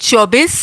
24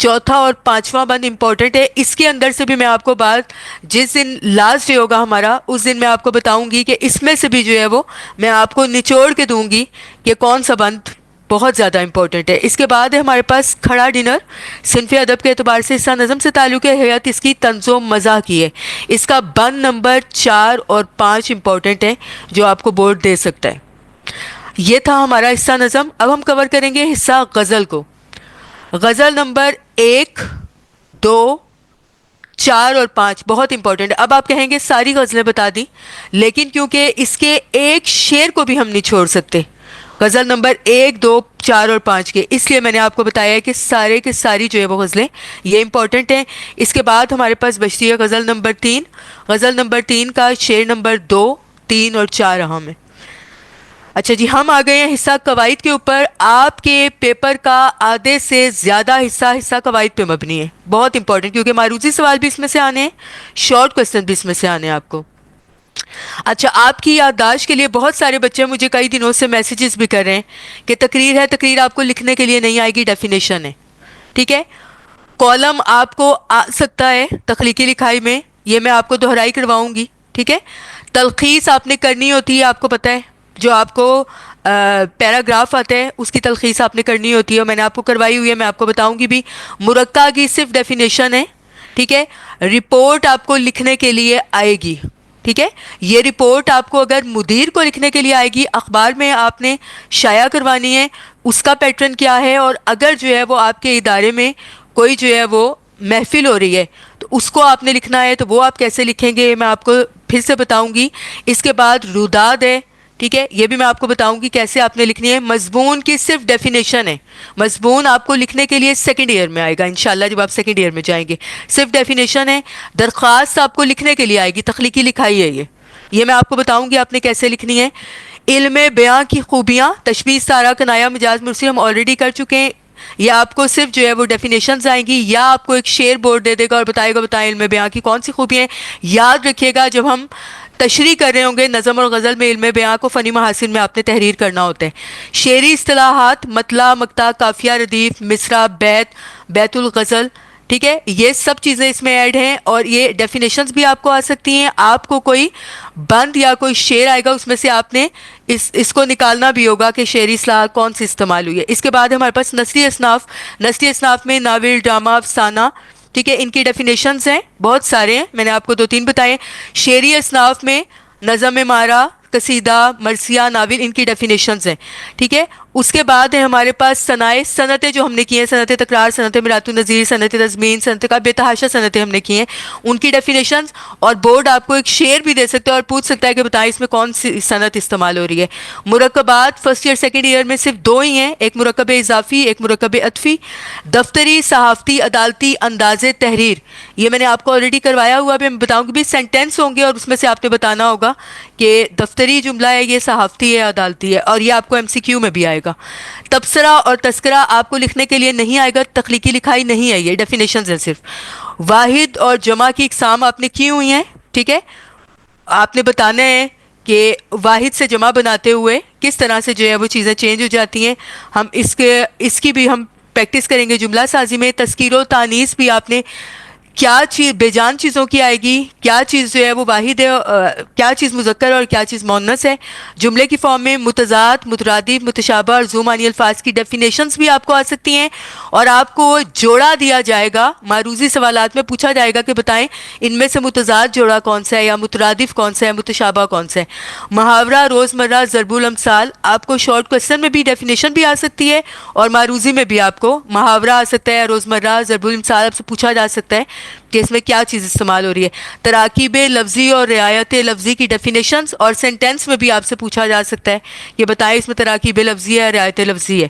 چوتھا اور پانچواں بند امپورٹنٹ ہے. اس کے اندر سے بھی میں آپ کو بات جس دن لاسٹ ڈے ہوگا ہمارا اس دن میں آپ کو بتاؤں گی کہ اس میں سے بھی جو ہے وہ میں آپ کو نچوڑ کے دوں گی کہ کون سا بند بہت زیادہ امپورٹنٹ ہے. اس کے بعد ہے ہمارے پاس کھڑا ڈنر. صنف ادب کے اعتبار سے حصہ نظم سے تعلق ہے. حیات اس کی طنز و مزاح کی ہے. اس کا بند نمبر 4 اور 5 امپورٹنٹ ہے جو آپ کو بورڈ دے سکتا ہے. یہ تھا ہمارا حصہ نظم. اب ہم کور کریں گے حصہ غزل کو. غزل نمبر 1 2 4 اور 5 بہت امپورٹنٹ ہے. اب آپ کہیں گے ساری غزلیں بتا دی لیکن کیونکہ اس کے ایک شعر کو بھی ہم نہیں چھوڑ سکتے غزل نمبر 1 2 4 اور 5 کے, اس لیے میں نے آپ کو بتایا ہے کہ سارے کے ساری جو ہے وہ غزلیں یہ امپورٹنٹ ہیں. اس کے بعد ہمارے پاس بچتی ہے غزل نمبر 3. غزل نمبر 3 کا شعر نمبر 2 3 اور 4 اہم ہے. اچھا جی, ہم آ گئے ہیں حصہ قواعد کے اوپر. آپ کے پیپر کا آدھے سے زیادہ حصہ قواعد پہ مبنی ہے. بہت امپورٹنٹ کیونکہ معروضی سوال بھی اس میں سے آنے ہیں, شارٹ کوسچن بھی اس میں سے آنے ہیں آپ کو. اچھا, آپ کی یادداشت کے لیے بہت سارے بچے مجھے کئی دنوں سے میسیجز بھی کر رہے ہیں کہ تقریر ہے, تقریر آپ کو لکھنے کے لیے نہیں آئے گی, ڈیفینیشن ہے. ٹھیک ہے, کالم آپ کو آ سکتا ہے تخلیقی لکھائی میں, یہ میں آپ کو دہرائی کرواؤں گی. ٹھیک ہے, تلخیص آپ نے کرنی ہوتی ہے, آپ کو پتہ ہے جو آپ کو پیراگراف آتا ہے اس کی تلخیص آپ نے کرنی ہوتی ہے, اور میں نے آپ کو کروائی ہوئی ہے, میں آپ کو بتاؤں گی بھی. مرکہ کی صرف ڈیفینیشن ہے. ٹھیک ہے, رپورٹ آپ کو لکھنے کے لیے آئے گی. ٹھیک ہے, یہ رپورٹ آپ کو اگر مدیر کو لکھنے کے لیے آئے گی, اخبار میں آپ نے شائع کروانی ہے, اس کا پیٹرن کیا ہے, اور اگر جو ہے وہ آپ کے ادارے میں کوئی جو ہے وہ محفل ہو رہی ہے تو اس کو آپ نے لکھنا ہے, تو وہ آپ کیسے لکھیں گے میں آپ کو پھر سے بتاؤں گی. اس کے بعد روداد ہے. ٹھیک ہے, یہ بھی میں آپ کو بتاؤں گی کیسے آپ نے لکھنی ہے. مضمون کی صرف ڈیفینیشن ہے, مضمون آپ کو لکھنے کے لیے سیکنڈ ایئر میں آئے گا انشاءاللہ, جب آپ سیکنڈ ایئر میں جائیں گے. صرف ڈیفینیشن ہے. درخواست آپ کو لکھنے کے لیے آئے گی, تخلیقی لکھائی ہے یہ میں آپ کو بتاؤں گی آپ نے کیسے لکھنی ہے. علم بیاں کی خوبیاں, تشبیہ سارہ کنایا مجاز مرسی ہم آلریڈی کر چکے ہیں. یہ آپ کو صرف جو ہے وہ ڈیفینیشنز آئیں گی, یا آپ کو ایک شعر بورڈ دے دے گا اور بتائے گا بتائیں علم بیاں کی کون سی خوبیاں ہیں. یاد رکھیے گا جب ہم تشریح کر رہے ہوں گے نظم اور غزل میں علم بیاں کو فنی محاسن میں آپ نے تحریر کرنا ہوتا ہے. شعری اصطلاحات, مطلع, مقطع, قافیہ, ردیف, مصرع, بیت, بیت الغزل. ٹھیک ہے, یہ سب چیزیں اس میں ایڈ ہیں, اور یہ ڈیفینیشنز بھی آپ کو آ سکتی ہیں. آپ کو کوئی بند یا کوئی شعر آئے گا, اس میں سے آپ نے اس کو نکالنا بھی ہوگا کہ شعری اصطلاح کون سی استعمال ہوئی ہے. اس کے بعد ہمارے پاس نثری اصناف. نثری اصناف میں ناول, ڈرامہ, افسانہ. ٹھیک ہے, ان کی ڈیفینیشنز ہیں, بہت سارے ہیں, میں نے آپ کو 2 3 بتائے. شعری اصناف میں نظم مارا, قصیدہ, مرثیہ, ناول, ان کی ڈیفینیشنز ہیں. ٹھیک ہے, اس کے بعد ہے ہمارے پاس صنائع, صنعتیں جو ہم نے کی ہیں, صنعت تکرار, صنعت میرات النظیر, صنعت تضمین, صنعت کا بے تحاشا صنعتیں ہم نے کی ہیں, ان کی ڈیفینیشنز. اور بورڈ آپ کو ایک شعر بھی دے سکتا ہے اور پوچھ سکتا ہے کہ بتائیں اس میں کون سی صنعت استعمال ہو رہی ہے. مرکبات فرسٹ ایئر سیکنڈ ایئر میں صرف 2 ہی ہیں, ایک مرکب اضافی, ایک مرکب عطفی. دفتری, صحافتی, عدالتی, انداز تحریر, یہ میں نے آپ کو آلریڈی کروایا ہوا بھی, میں بتاؤں گی بھی سینٹینس ہوں گے اور اس میں سے آپ نے بتانا ہوگا کہ دفتری جملہ ہے, یہ صحافتی ہے, عدالتی ہے, اور یہ آپ کو MCQ میں بھی آئے گا. تبصرہ اور تذکرہ آپ کو لکھنے کے لیے نہیں آئے گا, تخلیقی لکھائی نہیں ہے, یہ ڈیفینیشنز ہیں صرف. واحد اور جمع کی اقسام آپ نے کی ہوئی ہیں. ٹھیک ہے, آپ نے بتانا ہے کہ واحد سے جمع بناتے ہوئے کس طرح سے جو ہے وہ چیزیں چینج ہو جاتی ہیں. ہم اس کی بھی ہم پریکٹس کریں گے جملہ سازی میں. تذکیر و تانیث بھی آپ نے کیا چیز بے جان چیزوں کی آئے گی, کیا چیز جو ہے وہ واحد ہے, کیا چیز مذکر اور کیا چیز مؤنث ہے. جملے کی فارم میں متضاد, مترادف, متشابہ اور ذو معنی الفاظ کی ڈیفینیشنز بھی آپ کو آ سکتی ہیں, اور آپ کو جوڑا دیا جائے گا. معروضی سوالات میں پوچھا جائے گا کہ بتائیں ان میں سے متضاد جوڑا کون سا ہے, یا مترادف کون سا ہے, متشابہ کون سا ہے. محاورہ, روزمرہ, ضرب الامثال, آپ کو شارٹ کوسچن میں بھی ڈیفینیشن بھی آ سکتی ہے, اور معروضی میں بھی آپ کو محاورہ آ سکتا ہے, روزمرہ, ضرب الامثال آپ سے پوچھا جا سکتا ہے کہ اس میں کیا چیز استعمال ہو رہی ہے. تراکیب لفظی اور رعایت لفظی کی ڈیفینیشنز, اور سینٹینس میں بھی آپ سے پوچھا جا سکتا ہے کہ بتائیں اس میں تراکیب لفظی ہے, رعایت لفظی ہے.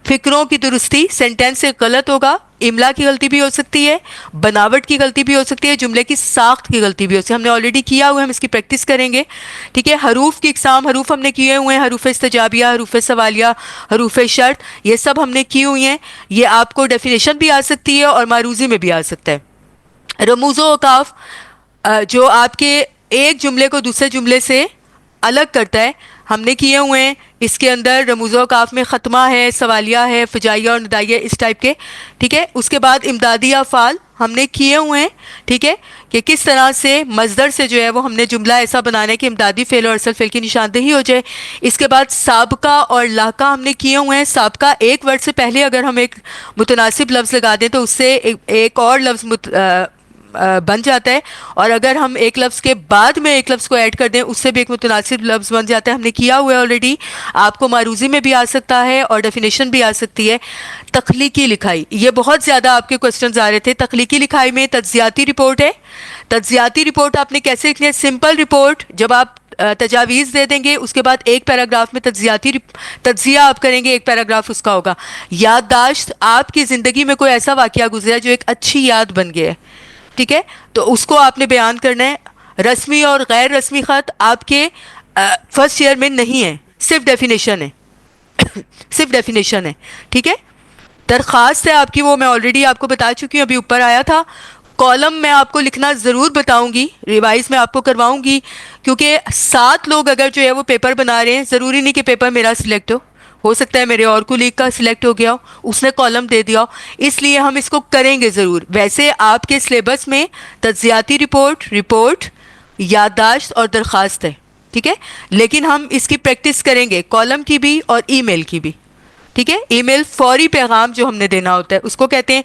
فکروں کی درستی, سینٹینس سے غلط ہوگا, املا کی غلطی بھی ہو سکتی ہے, بناوٹ کی غلطی بھی ہو سکتی ہے, جملے کی ساخت کی غلطی بھی ہو سکتی ہے. ہم نے آلریڈی کیا ہوا ہے, ہم اس کی پریکٹس کریں گے. ٹھیک ہے, حروف کی اقسام, حروف ہم نے کیے ہوئے ہیں, حروف استجابیہ, حروف سوالیہ, حروف شرط, یہ سب ہم نے کی ہوئی ہیں. یہ آپ کو ڈیفینیشن بھی آ سکتی ہے اور معروضی میں بھی آ سکتا ہے. رموز و اوقاف, جو آپ کے ایک جملے کو دوسرے جملے سے الگ کرتا ہے. ہم نے کیے ہوئے ہیں. اس کے اندر رموز و اوقاف میں ختمہ ہے, سوالیہ ہے, فجائیہ اور ندائیہ, اس ٹائپ کے. ٹھیک ہے. اس کے بعد امدادی افعال ہم نے کیے ہوئے ہیں. ٹھیک ہے, کہ کس طرح سے مصدر سے جو ہے وہ ہم نے جملہ ایسا بنانا ہے کہ امدادی فعل اور اصل فعل کی نشاندہی ہو جائے. اس کے بعد سابقہ اور لاحقہ ہم نے کیے ہوئے ہیں. سابقہ ایک ورڈ سے پہلے اگر ہم ایک متناسب لفظ لگا دیں تو اس سے ایک اور لفظ بن جاتا ہے, اور اگر ہم ایک لفظ کے بعد میں ایک لفظ کو ایڈ کر دیں اس سے بھی ایک متناسب لفظ بن جاتا ہے. ہم نے کیا ہوا ہے آلریڈی, آپ کو معروضی میں بھی آ سکتا ہے اور ڈیفینیشن بھی آ سکتی ہے. تخلیقی لکھائی, یہ بہت زیادہ آپ کے کوسچنز آ رہے تھے. تخلیقی لکھائی میں تجزیاتی رپورٹ ہے. تجزیاتی رپورٹ آپ نے کیسے لکھنی ہے؟ سمپل رپورٹ, جب آپ تجاویز دے دیں گے اس کے بعد ایک پیراگراف میں تجزیہ آپ کریں گے, ایک پیراگراف اس کا ہوگا. یادداشت, آپ کی زندگی میں کوئی ایسا واقعہ گزرا جو ایک اچھی یاد بن گیا ہے, ٹھیک ہے, تو اس کو آپ نے بیان کرنا ہے. رسمی اور غیر رسمی خط آپ کے فرسٹ ایئر میں نہیں ہے, صرف ڈیفینیشن ہے. صرف ڈیفینیشن ہے. ٹھیک ہے. درخواست ہے آپ کی, وہ میں آلریڈی آپ کو بتا چکی ہوں, ابھی اوپر آیا تھا. کالم میں آپ کو لکھنا ضرور بتاؤں گی, ریوائز میں آپ کو کرواؤں گی, کیونکہ 7 لوگ اگر جو ہے وہ پیپر بنا رہے ہیں, ضروری نہیں کہ پیپر میرا سلیکٹ ہو سکتا ہے میرے اور کولیگ کا سلیکٹ ہو گیا ہو, اس نے کالم دے دیا ہو, اس لیے ہم اس کو کریں گے ضرور. ویسے آپ کے سلیبس میں تجزیاتی رپورٹ, یادداشت اور درخواست ہے. ٹھیک ہے, لیکن ہم اس کی پریکٹس کریں گے, کالم کی بھی اور ای میل کی بھی. ٹھیک ہے. ای میل فوری پیغام جو ہم نے دینا ہوتا ہے اس کو کہتے ہیں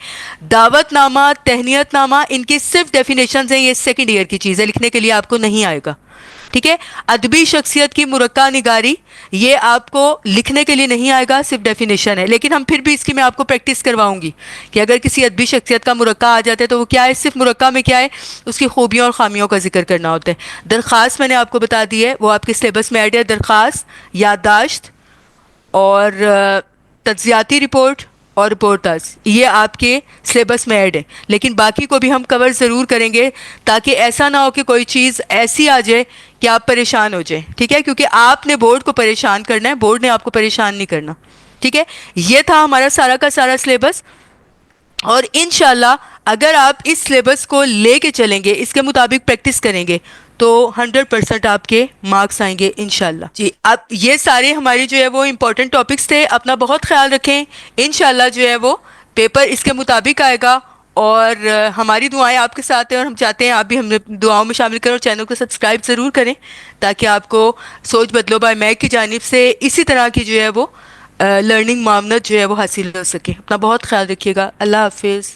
دعوت نامہ, تہنیت نامہ. ان کی صرف ڈیفینیشنز ہیں, یہ سیکنڈ ایئر کی چیز ہے, لکھنے کے لیے آپ کو نہیں آئے گا. ٹھیک ہے. ادبی شخصیت کی مرقع نگاری, یہ آپ کو لکھنے کے لیے نہیں آئے گا, صرف ڈیفینیشن ہے, لیکن ہم پھر بھی اس کی میں آپ کو پریکٹس کرواؤں گی کہ اگر کسی ادبی شخصیت کا مرقع آ جاتا ہے تو وہ کیا ہے, صرف مرقع میں کیا ہے, اس کی خوبیوں اور خامیوں کا ذکر کرنا ہوتا ہے. درخواست میں نے آپ کو بتا دی ہے, وہ آپ کے سلیبس میں ایڈ ہے. درخواست, یادداشت اور تجزیاتی رپورٹ اور رپورٹرز, یہ آپ کے سلیبس میں ایڈ ہے, لیکن باقی کو بھی ہم کور ضرور کریں گے تاکہ ایسا نہ ہو کہ کوئی چیز ایسی آ جائے کہ آپ پریشان ہو جائیں. ٹھیک ہے, کیونکہ آپ نے بورڈ کو پریشان کرنا ہے, بورڈ نے آپ کو پریشان نہیں کرنا. ٹھیک ہے. یہ تھا ہمارا سارا کا سارا سلیبس, اور انشاءاللہ اگر آپ اس سلیبس کو لے کے چلیں گے, اس کے مطابق پریکٹس کریں گے تو 100% آپ کے مارکس آئیں گے انشاءاللہ. جی, اب یہ سارے ہماری جو ہے وہ امپورٹنٹ ٹاپکس تھے. اپنا بہت خیال رکھیں. انشاءاللہ جو ہے وہ پیپر اس کے مطابق آئے گا, اور ہماری دعائیں آپ کے ساتھ ہیں, اور ہم چاہتے ہیں آپ بھی ہم دعاؤں میں شامل کریں, اور چینل کو سبسکرائب ضرور کریں تاکہ آپ کو سوچ بدلو بائی میک کی جانب سے اسی طرح کی جو ہے وہ لرننگ معاونت جو ہے وہ حاصل ہو سکے. اپنا بہت خیال رکھیے گا. اللہ حافظ.